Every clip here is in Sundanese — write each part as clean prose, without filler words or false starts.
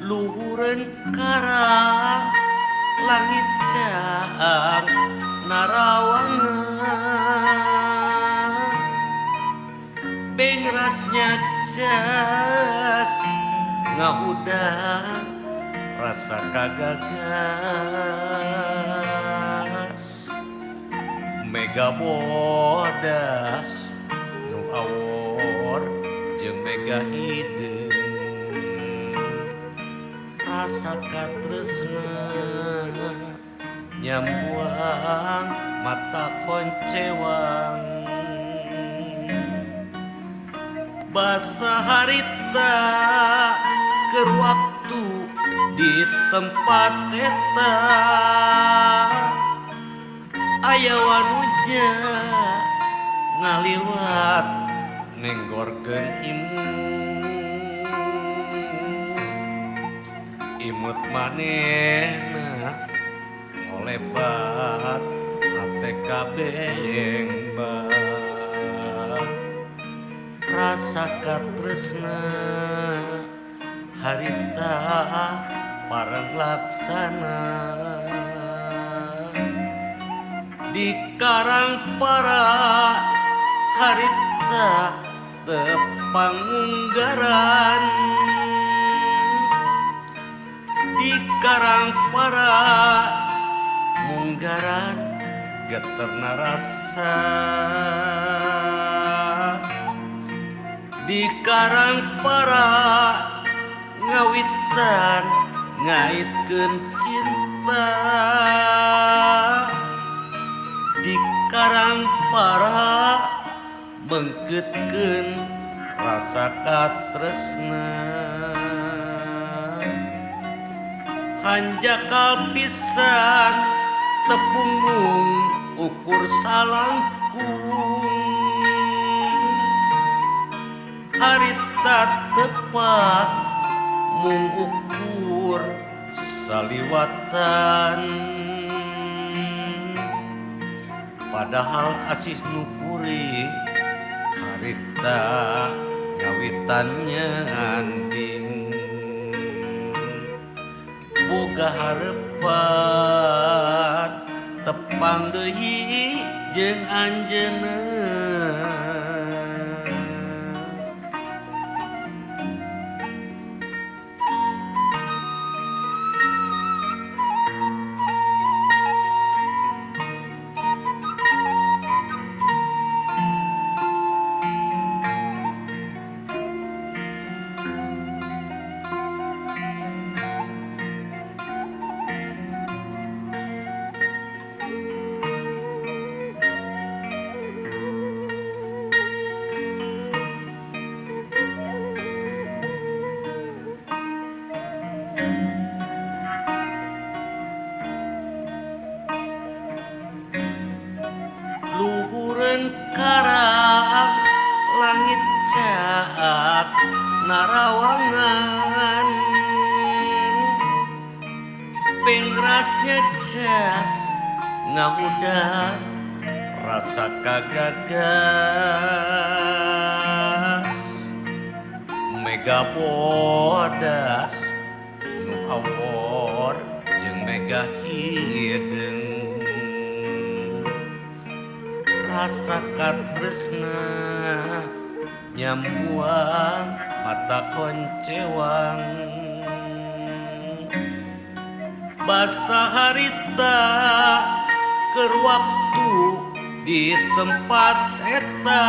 luhureun karang langit caang narawangan bengrasnya jas ngahudang rasa kagagas mega bodas nu awor jeung mega hideung rasa katresna nyambuang mata koncewang basa harita keur waktu di tempat eta aya wanuja ngaliwat nenggorkeun imut manehna olebat hate kabengbat rasa katresna harita parang laksana di karang para harita tepangunggaran di karang para munggaran geterna rasa di karang para ngawitan ngaitkeun cinta di karang para bengkeutkeun rasa katresna hanjakal pisan tepunggung ukur salangkung harita tepat mung ukur saliwatan padahal asih nukuri harita nyawitannya anding boga harepan tepang deui jeung anjeunna luhureun karang langit caak narawangan pengrasnya jas ngahudang rasa kagagas mega bodas nu awor jeung mega hideung rasa katresna nyambuang mata koncewang basa harita keur waktu di tempat eta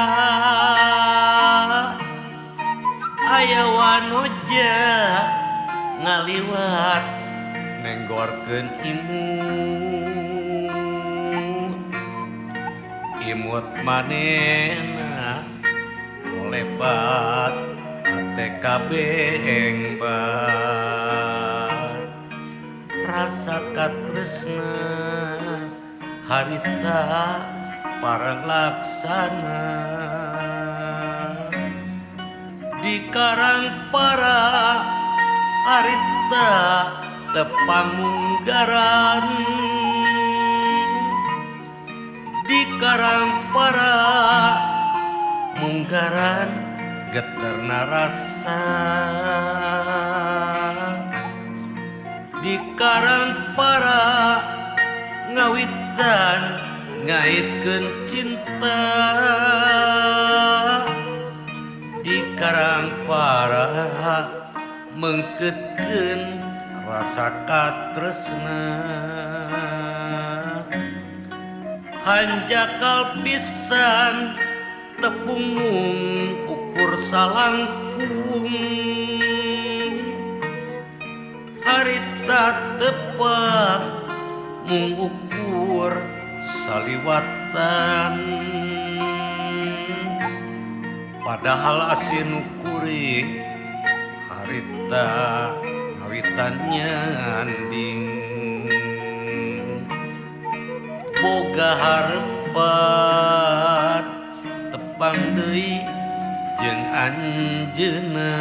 panoja ngaliwat nenggorkeun imut manehna lebat TKB engbat rasa katresna harita parang laksana di karang para harita tepamunggaran di karang para munggaran geterna rasa di karang para ngawitan ngaitkeun cinta di karang para mengkeutkeun rasa katresna hanjakal pisan tepunggung ukur salangkung harita tepang mengukur saliwatan padahal asin ukuri harita ngawitannya anding boga harepan tepang deui jeung anjeunna